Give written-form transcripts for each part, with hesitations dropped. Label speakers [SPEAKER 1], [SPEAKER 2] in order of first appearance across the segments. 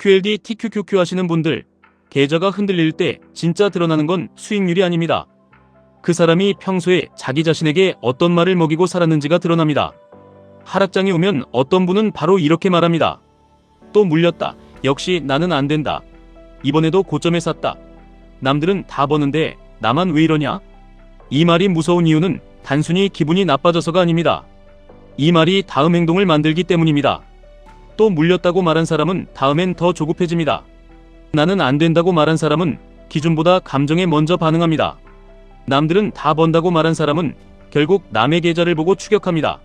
[SPEAKER 1] QLD, TQQQ 하시는 분들, 계좌가 흔들릴 때 진짜 드러나는 건 수익률이 아닙니다. 그 사람이 평소에 자기 자신에게 어떤 말을 먹이고 살았는지가 드러납니다. 하락장이 오면 어떤 분은 바로 이렇게 말합니다. 또 물렸다. 역시 나는 안 된다. 이번에도 고점에 샀다. 남들은 다 버는데 나만 왜 이러냐? 이 말이 무서운 이유는 단순히 기분이 나빠져서가 아닙니다. 이 말이 다음 행동을 만들기 때문입니다. 또 물렸다고 말한 사람은 다음엔 더 조급해집니다. 나는 안 된다고 말한 사람은 기준보다 감정에 먼저 반응합니다. 남들은 다 번다고 말한 사람은 결국 남의 계좌를 보고 추격합니다.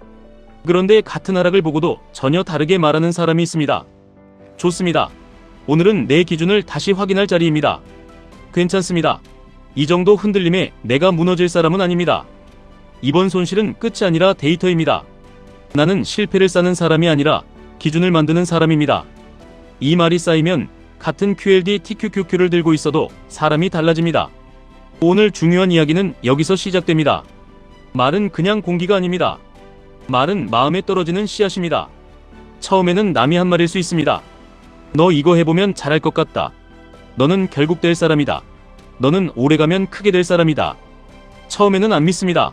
[SPEAKER 1] 그런데 같은 하락을 보고도 전혀 다르게 말하는 사람이 있습니다. 좋습니다. 오늘은 내 기준을 다시 확인할 자리입니다. 괜찮습니다. 이 정도 흔들림에 내가 무너질 사람은 아닙니다. 이번 손실은 끝이 아니라 데이터입니다. 나는 실패를 쌓는 사람이 아니라 기준을 만드는 사람입니다. 이 말이 쌓이면 같은 QLD, TQQQ를 들고 있어도 사람이 달라집니다. 오늘 중요한 이야기는 여기서 시작됩니다. 말은 그냥 공기가 아닙니다. 말은 마음에 떨어지는 씨앗입니다. 처음에는 남이 한 말일 수 있습니다. 너 이거 해보면 잘할 것 같다. 너는 결국 될 사람이다. 너는 오래가면 크게 될 사람이다. 처음에는 안 믿습니다.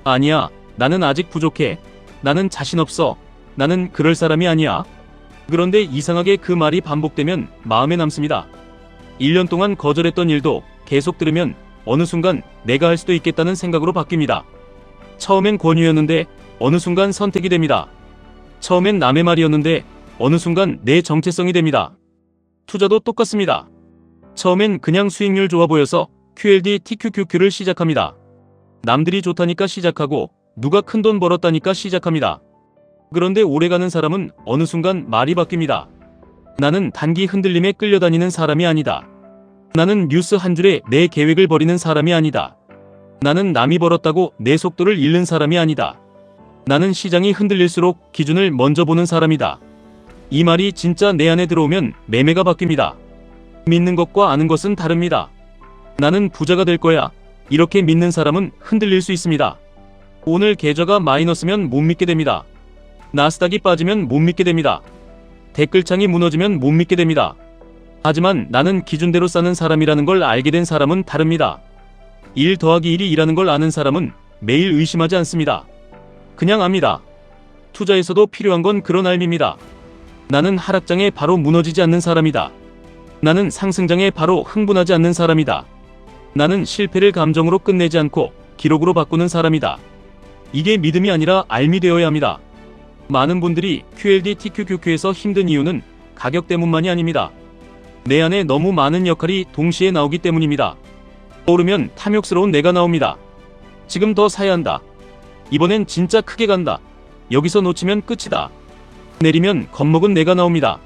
[SPEAKER 1] 아니야, 나는 아직 부족해. 나는 자신 없어. 나는 그럴 사람이 아니야. 그런데 이상하게 그 말이 반복되면 마음에 남습니다. 1년 동안 거절했던 일도 계속 들으면 어느 순간 내가 할 수도 있겠다는 생각으로 바뀝니다. 처음엔 권유였는데 어느 순간 선택이 됩니다. 처음엔 남의 말이었는데 어느 순간 내 정체성이 됩니다. 투자도 똑같습니다. 처음엔 그냥 수익률 좋아 보여서 QLD, TQQQ를 시작합니다. 남들이 좋다니까 시작하고 누가 큰돈 벌었다니까 시작합니다. 그런데 오래가는 사람은 어느 순간 말이 바뀝니다. 나는 단기 흔들림에 끌려다니는 사람이 아니다. 나는 뉴스 한 줄에 내 계획을 버리는 사람이 아니다. 나는 남이 벌었다고 내 속도를 잃는 사람이 아니다. 나는 시장이 흔들릴수록 기준을 먼저 보는 사람이다. 이 말이 진짜 내 안에 들어오면 매매가 바뀝니다. 믿는 것과 아는 것은 다릅니다. 나는 부자가 될 거야. 이렇게 믿는 사람은 흔들릴 수 있습니다. 오늘 계좌가 마이너스면 못 믿게 됩니다. 나스닥이 빠지면 못 믿게 됩니다. 댓글창이 무너지면 못 믿게 됩니다. 하지만 나는 기준대로 쌓는 사람이라는 걸 알게 된 사람은 다릅니다. 1 더하기 1이 2라는 걸 아는 사람은 매일 의심하지 않습니다. 그냥 압니다. 투자에서도 필요한 건 그런 알미입니다. 나는 하락장에 바로 무너지지 않는 사람이다. 나는 상승장에 바로 흥분하지 않는 사람이다. 나는 실패를 감정으로 끝내지 않고 기록으로 바꾸는 사람이다. 이게 믿음이 아니라 알미 되어야 합니다. 많은 분들이 QLD, TQQQ에서 힘든 이유는 가격 때문만이 아닙니다. 내 안에 너무 많은 역할이 동시에 나오기 때문입니다. 오르면 탐욕스러운 내가 나옵니다. 지금 더 사야 한다. 이번엔 진짜 크게 간다. 여기서 놓치면 끝이다. 내리면 겁먹은 내가 나옵니다.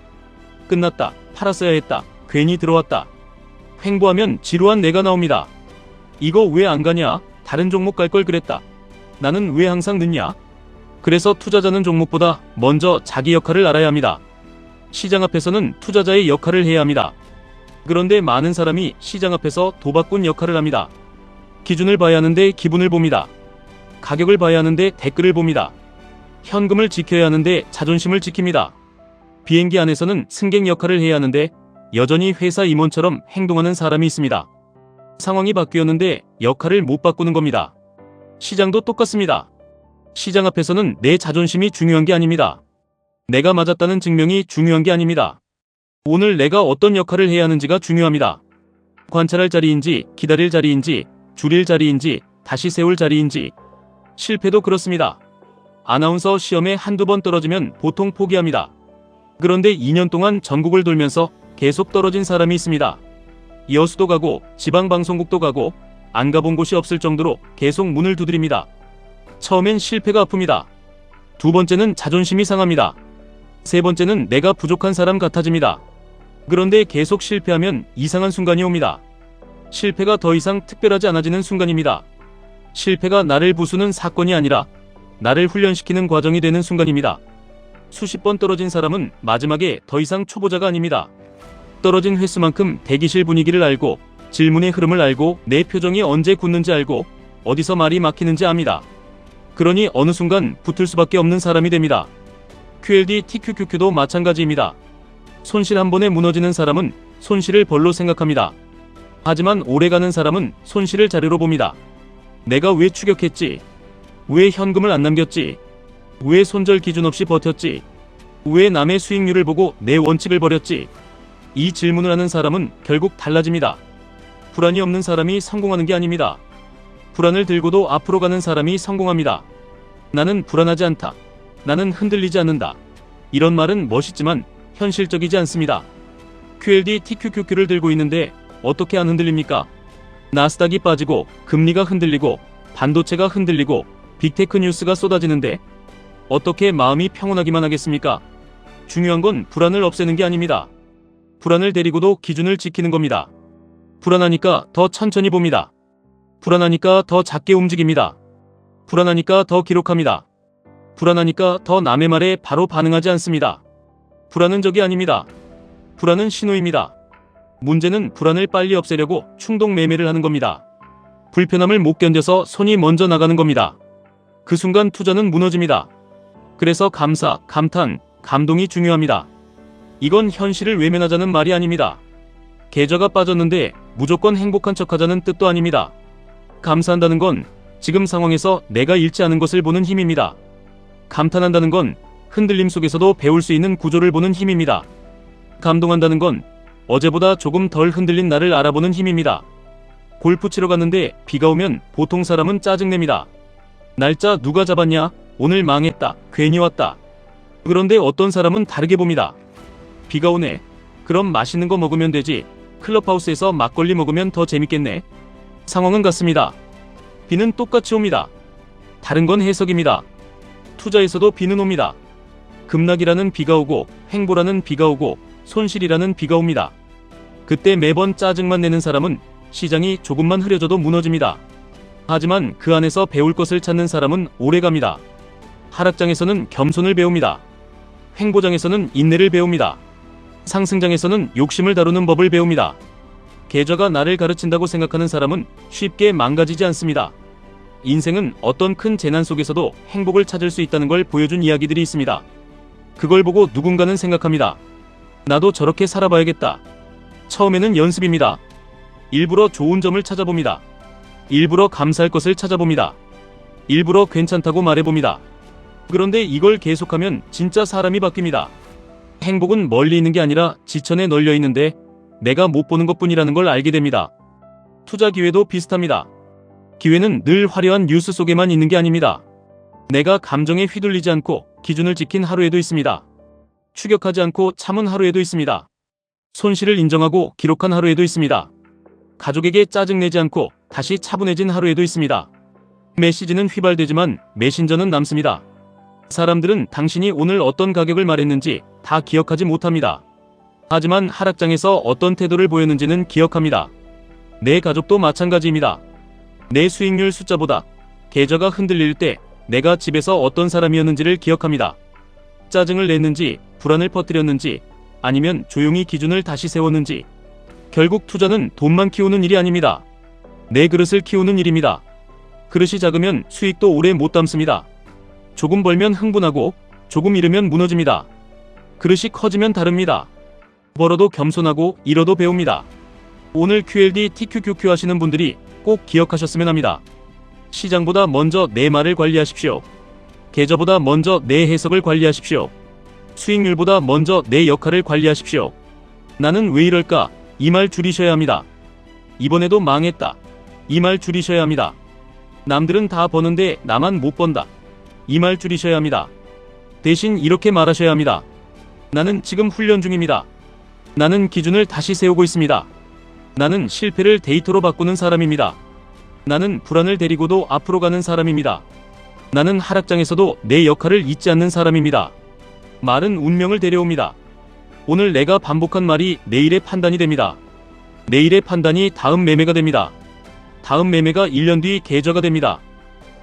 [SPEAKER 1] 끝났다. 팔았어야 했다. 괜히 들어왔다. 횡보하면 지루한 내가 나옵니다. 이거 왜 안 가냐? 다른 종목 갈 걸 그랬다. 나는 왜 항상 늦냐? 그래서 투자자는 종목보다 먼저 자기 역할을 알아야 합니다. 시장 앞에서는 투자자의 역할을 해야 합니다. 그런데 많은 사람이 시장 앞에서 도박꾼 역할을 합니다. 기준을 봐야 하는데 기분을 봅니다. 가격을 봐야 하는데 댓글을 봅니다. 현금을 지켜야 하는데 자존심을 지킵니다. 비행기 안에서는 승객 역할을 해야 하는데 여전히 회사 임원처럼 행동하는 사람이 있습니다. 상황이 바뀌었는데 역할을 못 바꾸는 겁니다. 시장도 똑같습니다. 시장 앞에서는 내 자존심이 중요한 게 아닙니다. 내가 맞았다는 증명이 중요한 게 아닙니다. 오늘 내가 어떤 역할을 해야 하는지가 중요합니다. 관찰할 자리인지, 기다릴 자리인지, 줄일 자리인지, 다시 세울 자리인지. 실패도 그렇습니다. 아나운서 시험에 한두 번 떨어지면 보통 포기합니다. 그런데 2년 동안 전국을 돌면서 계속 떨어진 사람이 있습니다. 여수도 가고 지방방송국도 가고 안 가본 곳이 없을 정도로 계속 문을 두드립니다. 처음엔 실패가 아픕니다. 두 번째는 자존심이 상합니다. 세 번째는 내가 부족한 사람 같아집니다. 그런데 계속 실패하면 이상한 순간이 옵니다. 실패가 더 이상 특별하지 않아지는 순간입니다. 실패가 나를 부수는 사건이 아니라 나를 훈련시키는 과정이 되는 순간입니다. 수십 번 떨어진 사람은 마지막에 더 이상 초보자가 아닙니다. 떨어진 횟수만큼 대기실 분위기를 알고 질문의 흐름을 알고 내 표정이 언제 굳는지 알고 어디서 말이 막히는지 압니다. 그러니 어느 순간 붙을 수밖에 없는 사람이 됩니다. QLD, TQQQ도 마찬가지입니다. 손실 한 번에 무너지는 사람은 손실을 벌로 생각합니다. 하지만 오래가는 사람은 손실을 자료로 봅니다. 내가 왜 추격했지? 왜 현금을 안 남겼지? 왜 손절 기준 없이 버텼지? 왜 남의 수익률을 보고 내 원칙을 버렸지? 이 질문을 하는 사람은 결국 달라집니다. 불안이 없는 사람이 성공하는 게 아닙니다. 불안을 들고도 앞으로 가는 사람이 성공합니다. 나는 불안하지 않다. 나는 흔들리지 않는다. 이런 말은 멋있지만 현실적이지 않습니다. QLD TQQQ를 들고 있는데 어떻게 안 흔들립니까? 나스닥이 빠지고 금리가 흔들리고 반도체가 흔들리고 빅테크 뉴스가 쏟아지는데 어떻게 마음이 평온하기만 하겠습니까? 중요한 건 불안을 없애는 게 아닙니다. 불안을 데리고도 기준을 지키는 겁니다. 불안하니까 더 천천히 봅니다. 불안하니까 더 작게 움직입니다. 불안하니까 더 기록합니다. 불안하니까 더 남의 말에 바로 반응하지 않습니다. 불안은 적이 아닙니다. 불안은 신호입니다. 문제는 불안을 빨리 없애려고 충동 매매를 하는 겁니다. 불편함을 못 견뎌서 손이 먼저 나가는 겁니다. 그 순간 투자는 무너집니다. 그래서 감사, 감탄, 감동이 중요합니다. 이건 현실을 외면하자는 말이 아닙니다. 계좌가 빠졌는데 무조건 행복한 척하자는 뜻도 아닙니다. 감사한다는 건 지금 상황에서 내가 잃지 않은 것을 보는 힘입니다. 감탄한다는 건 흔들림 속에서도 배울 수 있는 구조를 보는 힘입니다. 감동한다는 건 어제보다 조금 덜 흔들린 나를 알아보는 힘입니다. 골프 치러 갔는데 비가 오면 보통 사람은 짜증냅니다. 날짜 누가 잡았냐? 오늘 망했다. 괜히 왔다. 그런데 어떤 사람은 다르게 봅니다. 비가 오네. 그럼 맛있는 거 먹으면 되지. 클럽하우스에서 막걸리 먹으면 더 재밌겠네. 상황은 같습니다. 비는 똑같이 옵니다. 다른 건 해석입니다. 투자에서도 비는 옵니다. 급락이라는 비가 오고 횡보라는 비가 오고 손실이라는 비가 옵니다. 그때 매번 짜증만 내는 사람은 시장이 조금만 흐려져도 무너집니다. 하지만 그 안에서 배울 것을 찾는 사람은 오래갑니다. 하락장에서는 겸손을 배웁니다. 횡보장에서는 인내를 배웁니다. 상승장에서는 욕심을 다루는 법을 배웁니다. 계좌가 나를 가르친다고 생각하는 사람은 쉽게 망가지지 않습니다. 인생은 어떤 큰 재난 속에서도 행복을 찾을 수 있다는 걸 보여준 이야기들이 있습니다. 그걸 보고 누군가는 생각합니다. 나도 저렇게 살아봐야겠다. 처음에는 연습입니다. 일부러 좋은 점을 찾아봅니다. 일부러 감사할 것을 찾아봅니다. 일부러 괜찮다고 말해봅니다. 그런데 이걸 계속하면 진짜 사람이 바뀝니다. 행복은 멀리 있는 게 아니라 지천에 널려 있는데 내가 못 보는 것뿐이라는 걸 알게 됩니다. 투자 기회도 비슷합니다. 기회는 늘 화려한 뉴스 속에만 있는 게 아닙니다. 내가 감정에 휘둘리지 않고 기준을 지킨 하루에도 있습니다. 추격하지 않고 참은 하루에도 있습니다. 손실을 인정하고 기록한 하루에도 있습니다. 가족에게 짜증내지 않고 다시 차분해진 하루에도 있습니다. 메시지는 휘발되지만 메신저는 남습니다. 사람들은 당신이 오늘 어떤 가격을 말했는지 다 기억하지 못합니다. 하지만 하락장에서 어떤 태도를 보였는지는 기억합니다. 내 가족도 마찬가지입니다. 내 수익률 숫자보다 계좌가 흔들릴 때 내가 집에서 어떤 사람이었는지를 기억합니다. 짜증을 냈는지, 불안을 퍼뜨렸는지, 아니면 조용히 기준을 다시 세웠는지. 결국 투자는 돈만 키우는 일이 아닙니다. 내 그릇을 키우는 일입니다. 그릇이 작으면 수익도 오래 못 담습니다. 조금 벌면 흥분하고 조금 잃으면 무너집니다. 그릇이 커지면 다릅니다. 벌어도 겸손하고 잃어도 배웁니다. 오늘 QLD TQQQ 하시는 분들이 꼭 기억하셨으면 합니다. 시장보다 먼저 내 말을 관리하십시오. 계좌보다 먼저 내 해석을 관리하십시오. 수익률보다 먼저 내 역할을 관리하십시오. 나는 왜 이럴까? 이 말 줄이셔야 합니다. 이번에도 망했다. 이 말 줄이셔야 합니다. 남들은 다 버는데 나만 못 번다. 이 말 줄이셔야 합니다. 대신 이렇게 말하셔야 합니다. 나는 지금 훈련 중입니다. 나는 기준을 다시 세우고 있습니다. 나는 실패를 데이터로 바꾸는 사람입니다. 나는 불안을 데리고도 앞으로 가는 사람입니다. 나는 하락장에서도 내 역할을 잊지 않는 사람입니다. 말은 운명을 데려옵니다. 오늘 내가 반복한 말이 내일의 판단이 됩니다. 내일의 판단이 다음 매매가 됩니다. 다음 매매가 1년 뒤 계좌가 됩니다.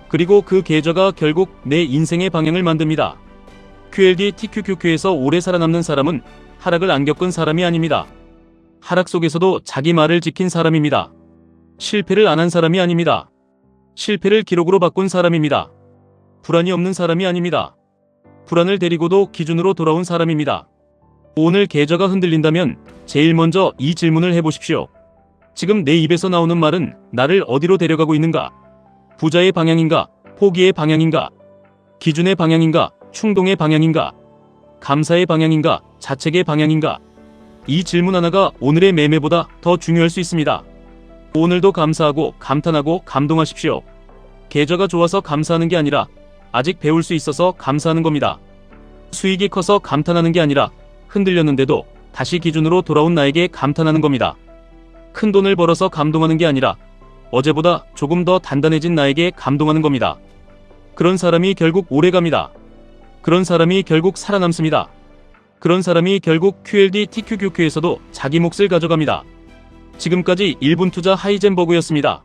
[SPEAKER 1] 그리고 그 계좌가 결국 내 인생의 방향을 만듭니다. QLD TQQQ에서 오래 살아남는 사람은 하락을 안 겪은 사람이 아닙니다. 하락 속에서도 자기 말을 지킨 사람입니다. 실패를 안 한 사람이 아닙니다. 실패를 기록으로 바꾼 사람입니다. 불안이 없는 사람이 아닙니다. 불안을 데리고도 기준으로 돌아온 사람입니다. 오늘 계좌가 흔들린다면 제일 먼저 이 질문을 해보십시오. 지금 내 입에서 나오는 말은 나를 어디로 데려가고 있는가? 부자의 방향인가? 포기의 방향인가? 기준의 방향인가? 충동의 방향인가? 감사의 방향인가? 자책의 방향인가? 이 질문 하나가 오늘의 매매보다 더 중요할 수 있습니다. 오늘도 감사하고 감탄하고 감동하십시오. 계좌가 좋아서 감사하는 게 아니라 아직 배울 수 있어서 감사하는 겁니다. 수익이 커서 감탄하는 게 아니라 흔들렸는데도 다시 기준으로 돌아온 나에게 감탄하는 겁니다. 큰 돈을 벌어서 감동하는 게 아니라 어제보다 조금 더 단단해진 나에게 감동하는 겁니다. 그런 사람이 결국 오래갑니다. 그런 사람이 결국 살아남습니다. 그런 사람이 결국 QLD TQQQ에서도 자기 몫을 가져갑니다. 지금까지 1분 투자 하이젠버그였습니다.